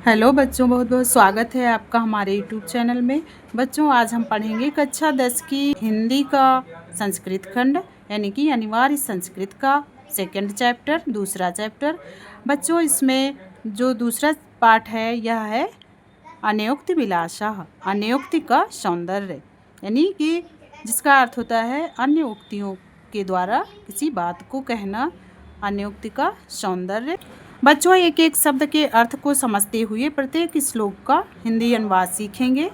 Hello बच्चों, बहुत बहुत स्वागत है आपका हमारे यूट्यूब चैनल में। बच्चों, आज हम पढ़ेंगे कक्षा 10 की हिंदी का संस्कृत खंड यानी कि अनिवार्य संस्कृत का सेकंड चैप्टर, दूसरा चैप्टर। बच्चों, इसमें जो दूसरा पार्ट है यह है अनयोक्ति विलासः, अनयोक्ति का सौंदर्य, यानी कि जिसका अर्थ होता है अन्य उक्तियों के द्वारा किसी बात को कहना, अनयोक्ति का सौंदर्य। बच्चों, एक एक शब्द के अर्थ को समझते हुए प्रत्येक श्लोक का हिंदी अनुवाद सीखेंगे।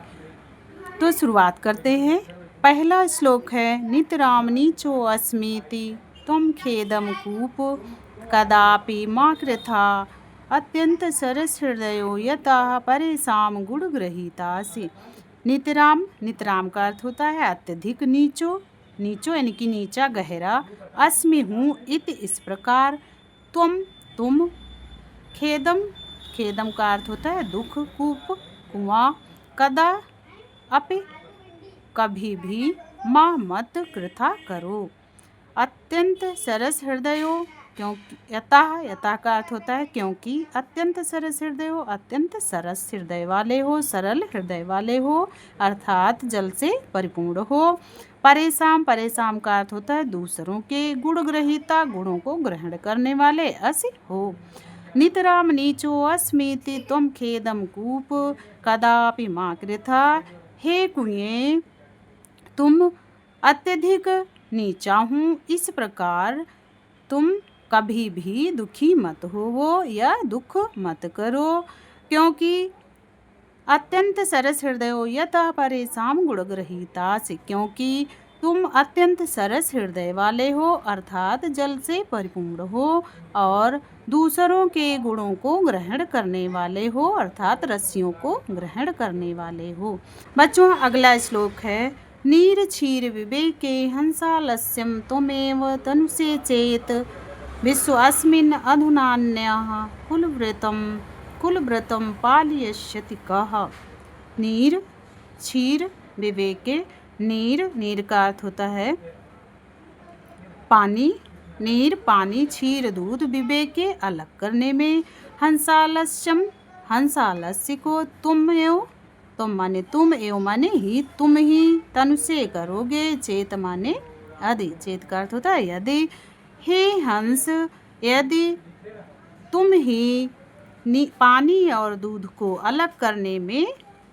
तो शुरुआत करते हैं। पहला श्लोक है नितराम नीचो अस्मीति त्वं खेदम कूप कदापि मा कृथा अत्यंत सरस हृदयो यतः परेशान गुणग्रहीतासि। नितराम, नितराम का अर्थ होता है अत्यधिक, नीचो, नीचो यानी कि नीचा गहरा, अस्मि हूँ, इत इस प्रकार, त्वम तुम, खेदम, खेदम का अर्थ होता है दुख, कूप कुआं, कदा अपि कभी भी, माँ मत कृथा करो, अत्यंत सरस हृदयो, क्योंकि यतः, यतः का अर्थ होता है क्योंकि, अत्यंत सरस हृदय हो, अत्यंत सरस हृदय वाले हो, सरल हृदय वाले हो, अर्थात जल से परिपूर्ण हो। परेशान, परेशान का अर्थ होता है दूसरों के, गुण ग्रहीता, गुणों को ग्रहण करने वाले, असि हो। नितराम नीचो अस्मीति त्वं खेदम कूप कदापि मा कृथा, हे कुएं तुम अत्यधिक नीचा हूँ, इस प्रकार तुम कभी भी दुखी मत होवो या दुख मत करो, क्योंकि अत्यंत सरस हृदय हो यतः परेशान गुणग्रहीता से, क्योंकि तुम अत्यंत सरस हृदय वाले हो, अर्थात जल से परिपूर्ण हो और दूसरों के गुणों को ग्रहण करने वाले हो, अर्थात रस्सियों को ग्रहण करने वाले हो। बच्चों, अगला श्लोक है नीर क्षीर विवेके हंसालस्यं त्वमेव तनुषे चेत विश्वास्मिन् अधुनान्यः कुलव्रतं पालयिष्यति कः। नीर क्षीर विवेके, नीर, नीर का अर्थ होता है पानी, नीर पानी, क्षीर दूध, विवेके अलग करने में, हंसालस्यम, हंसालस्य को तुम एव, तुम माने तुम, एव माने ही, तुम ही, तनुसे करोगे, चेत माने यदि, चेत का अर्थ होता है यदि, हे हंस यदि तुम ही पानी और दूध को अलग करने में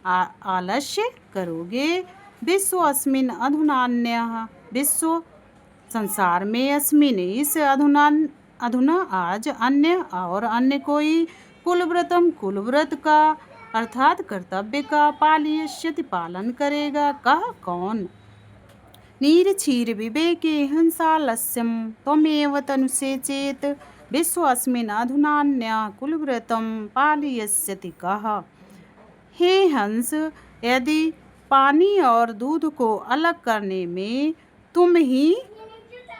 आलस्य करोगे, विश्व अस्मिन अधुनान्यः, विश्व संसार में, अस्मिन इस, अधुना आज, अन्य और अन्य कोई, कुलव्रतम कुलव्रत का अर्थात कर्तव्य का, पालयिष्यति पालन करेगा, कह कौन। नीर क्षीर विवेके हंसालस्यं त्वमेव तनुषे चेत विश्वास्मिन् अधुनान्यः कुलव्रतं पालयिष्यति कः। हे हंस यदि पानी और दूध को अलग करने में तुम ही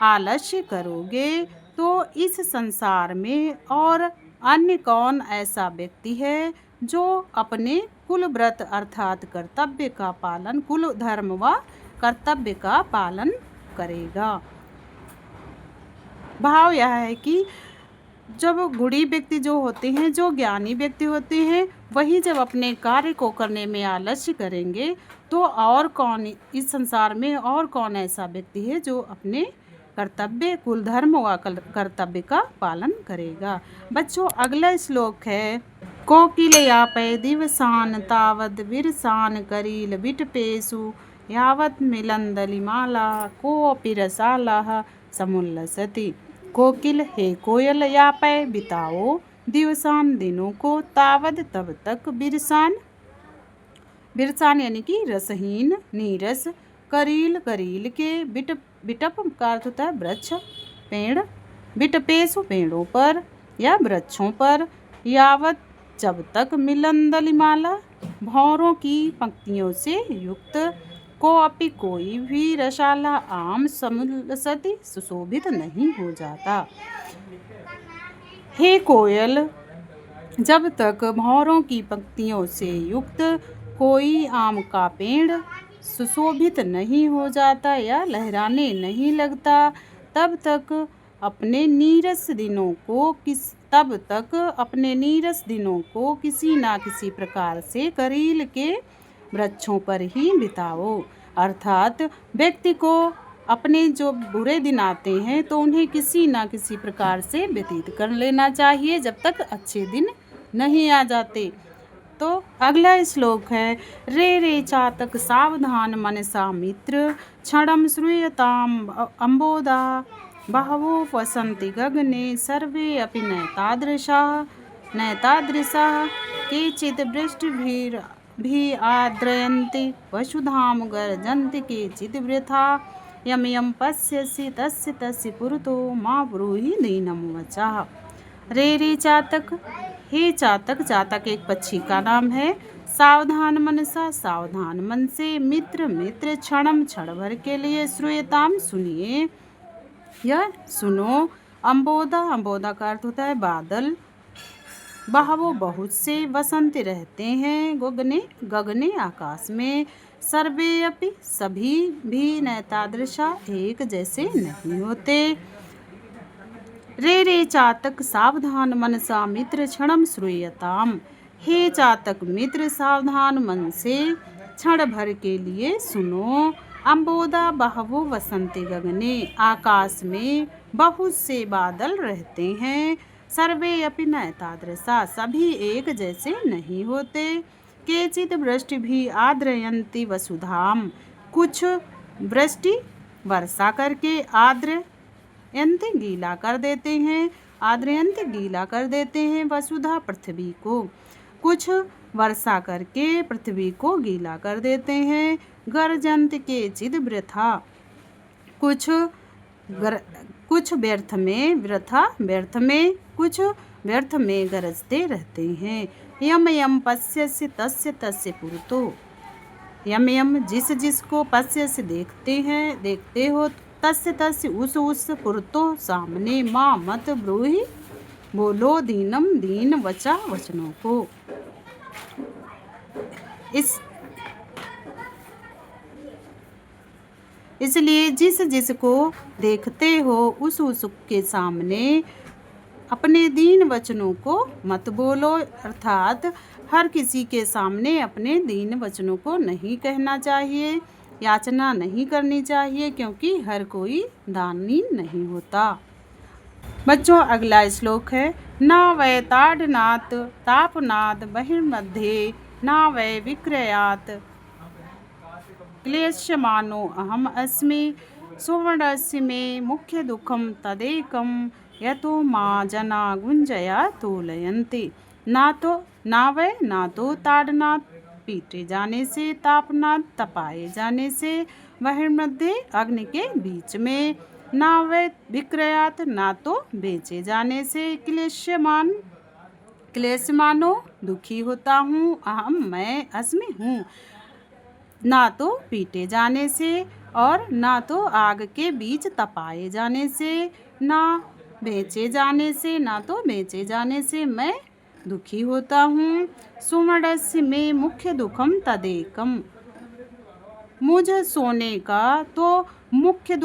आलस्य करोगे, तो इस संसार में और अन्य कौन ऐसा व्यक्ति है जो अपने कुलव्रत अर्थात कर्तव्य का पालन, कुल धर्म व कर्तव्य का पालन करेगा। भाव यह है कि जब गुणी व्यक्ति जो होते हैं, जो ज्ञानी व्यक्ति होते हैं, वही जब अपने कार्य को करने में आलस्य करेंगे, तो और कौन इस संसार में, और कौन ऐसा व्यक्ति है जो अपने कर्तव्य, कुल धर्म व कर्तव्य का पालन करेगा। बच्चों, अगला श्लोक है कोकिलयापै दिवसान तावद विरसान करील विटपेषु यावत् मिलन्दलिमाला कोऽपि रसालः समुल्लसति। कोकिल, हे कोयल, यापै बिताओ, दिवसान दिनों को, तावद तब तक, विरसान, विरसान यानी कि रसहीन, नीरस, करील, करील के, बिटप का अर्थ होता है वृक्ष, पेड़, विटपेषु पेड़ों पर या वृक्षों पर, यावत जब तक, मिलन्दलिमाला भौरों की पंक्तियों से युक्त, को अपि कोई भी, रसाला आम, समुल्लसति सुशोभित नहीं हो जाता। हे कोयल, जब तक भौरों की पंक्तियों से युक्त कोई आम का पेड़ सुशोभित नहीं हो जाता या लहराने नहीं लगता, तब तक अपने नीरस दिनों को तब तक अपने नीरस दिनों को किसी ना किसी प्रकार से करील के वृक्षों पर ही बिताओ। अर्थात व्यक्ति को अपने जो बुरे दिन आते हैं तो उन्हें किसी ना किसी प्रकार से व्यतीत कर लेना चाहिए जब तक अच्छे दिन नहीं आ जाते। तो अगला श्लोक है, रे रे चातक सावधान मनसा मित्र क्षणम श्रूयताम अम्बोदा बहवो वसन्ति गगने सर्वे अपि नैतादृशाः केचित् वृष्टिभिः आद्रयन्ति वसुधां गर्जन्ति केचित् वृथा यम यम पश्यसि तस्य तस्य पुरतो मा ब्रूहि दीनं वचः। रे रे चातक, हे चातक, चातक एक पक्षी का नाम है। सावधान मनसा, सावधान मन से, मित्र मित्र, क्षणम क्षण भर के लिए, श्रूयताम सुनिए, यह सुनो, अम्बोदा, अम्बोदा का अर्थ होता है बादल, बहवो बहुत से, वसंत रहते हैं, गगने गगने आकाश में, सर्वे अपि सभी भी, नैतादृशा एक जैसे नहीं होते। रे रे चातक सावधान मनसा मित्र क्षणम श्रूयताम, हे चातक मित्र सावधान मन से क्षण भर के लिए सुनो। अम्बोदा बहवो वसंती गगने, आकाश में बहुत से बादल रहते हैं। सर्वे अपि नैतादृशा, सभी एक जैसे नहीं होते। केचित् वृष्टि भी आद्रयन्ति वसुधाम, कुछ वृष्टि वर्षा करके आद्रयन्ति गीला कर देते हैं, आद्रयन्ति गीला कर देते हैं, वसुधा पृथ्वी को, कुछ वर्षा करके पृथ्वी को गीला कर देते हैं। गर्जन्त के चिद वृथा, कुछ व्यर्थ में, वृथा व्यर्थ में, कुछ व्यर्थ में गरजते रहते हैं। यम यम पश्यसि तस्य तस्य पुरतो, यम यम जिस जिसको, पश्यसि देखते हो, तस्य तस्य उस पुरतो सामने, माँ मत ब्रूहि बोलो, दीनम दीन वचा वचनों को। इसलिए जिस जिसको देखते हो उस के सामने अपने दीन वचनों को मत बोलो, अर्थात हर किसी के सामने अपने दीन वचनों को नहीं कहना चाहिए, याचना नहीं करनी चाहिए, क्योंकि हर कोई दानी नहीं होता। बच्चों अगला श्लोक है, न वै ताडनात् तापनात् बहिर्मध्ये न वै विक्रयात् क्लेश्यमानो अहम अस्मि सुवर्णस्य मे मुख्य दुखम तदेकम यतो माँ जना गुंजया तोलयन्ति। ना तो ताड़नात् पीटे जाने से, तापनात् तपाए जाने से, बहिर्मध्ये अग्नि के बीच में, ना वै विक्रयात ना तो बेचे जाने से, क्लेशमानो दुखी होता हूँ, अहम मैं, अस्मि हूँ, ना तो पीटे जाने से और ना तो आग के बीच तपाए जाने से, ना बेचे जाने से, ना तो बेचे जाने से मैं दुखी होता हूँ। सुमरस्य में मुख्य दुखम तदेकम, मुझ सोने का तो मुख्य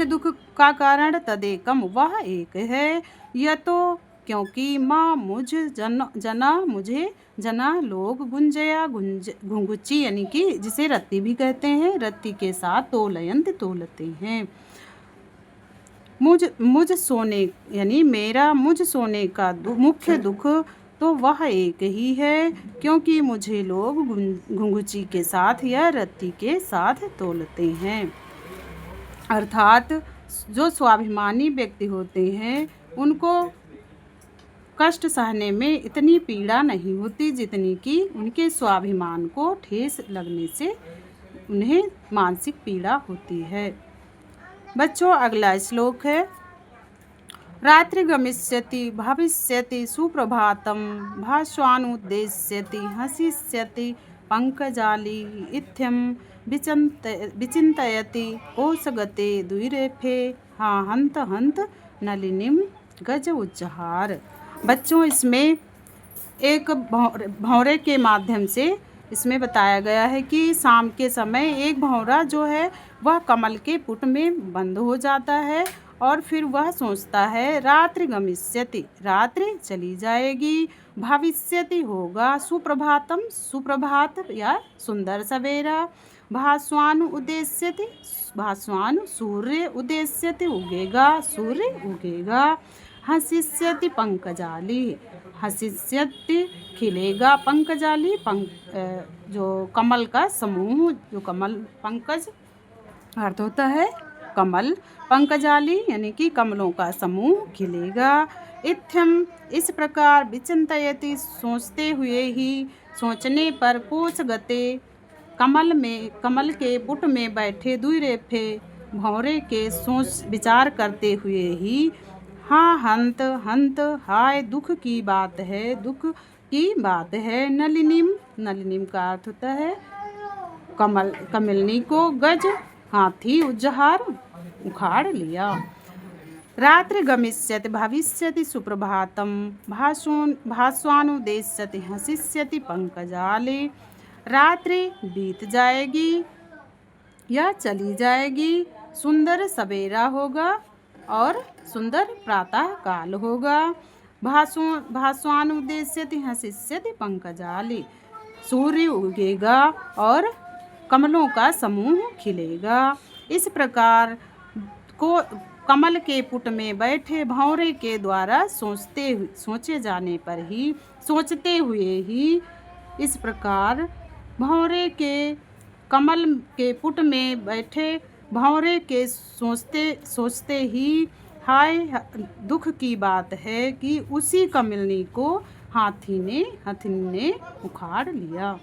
दुख का कारण तदेकम वह एक है। यह तो क्योंकि माँ मुझे जना लोग गुंजया घुंघुची यानी कि जिसे रत्ती भी कहते हैं, रत्ती के साथ तोलयंत तोलते हैं। मुझ सोने यानी मेरा मुझ सोने का मुख्य दुख तो वह एक ही है, क्योंकि मुझे लोग घुंघुची के साथ या रत्ती के साथ तोलते हैं। अर्थात जो स्वाभिमानी व्यक्ति होते हैं उनको कष्ट सहने में इतनी पीड़ा नहीं होती जितनी कि उनके स्वाभिमान को ठेस लगने से उन्हें मानसिक पीड़ा होती है। बच्चों अगला श्लोक है, रात्रि गमिष्यति भविष्यति सुप्रभातम भास्वानुद्देश्यति हसिष्यति पंकजाली इत्थम विचिन्तयति कोशगते द्विरेफे हा हंत हंत नलिनीम गज उच्चहार। बच्चों इसमें एक भौरे के माध्यम से इसमें बताया गया है कि शाम के समय एक भौरा जो है वह कमल के पुट में बंद हो जाता है और फिर वह सोचता है रात्रि गमिष्यति, रात्रि चली जाएगी, भविष्यति होगा, सुप्रभातम सुप्रभात या सुंदर सवेरा, भास्वानु उदेश्यति, भास्वानु सूर्य उदेश्यति उगेगा, सूर्य उगेगा, हसिष्यति पंकजाली, हसिष्यति खिलेगा, पंकजाली जो कमल का समूह, जो कमल पंकज अर्थ होता है कमल, पंकजाली यानी कि कमलों का समूह खिलेगा। इत्थम इस प्रकार विचिंतयति सोचते हुए ही, सोचने पर, कोश गते कमल के पुट में बैठे दुईरेफे भंवरे के सोच विचार करते हुए ही, हाँ हंत हंत हाय दुख की बात है, दुख की बात है, नलिनीम, नलिनीम का अर्थ होता है कमलनी को, गज हाथी उज्जहार उखाड़ लिया। रात्रि गमिष्यति भविष्यति सुप्रभातम, भास्वानुदेश्यति हसिष्यति पंकजाले, रात्रि बीत जाएगी या चली जाएगी, सुंदर सवेरा होगा और सुंदर प्रातः काल होगा, भास्वानुदेश्यति हसिष्यति पंकजाले, सूर्य उगेगा और कमलों का समूह खिलेगा। इस प्रकार को कमल के पुट में बैठे भंवरे के द्वारा सोचे जाने पर ही, सोचते हुए ही, इस प्रकार भंवरे के कमल के पुट में बैठे भंवरे के सोचते ही, हाय दुख की बात है कि उसी कमलनी को हाथी ने उखाड़ लिया।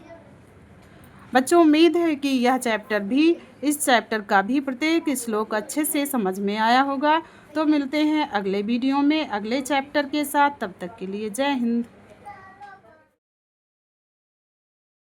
बच्चों, उम्मीद है कि यह चैप्टर भी, इस चैप्टर का भी प्रत्येक श्लोक अच्छे से समझ में आया होगा। तो मिलते हैं अगले वीडियो में अगले चैप्टर के साथ। तब तक के लिए जय हिंद।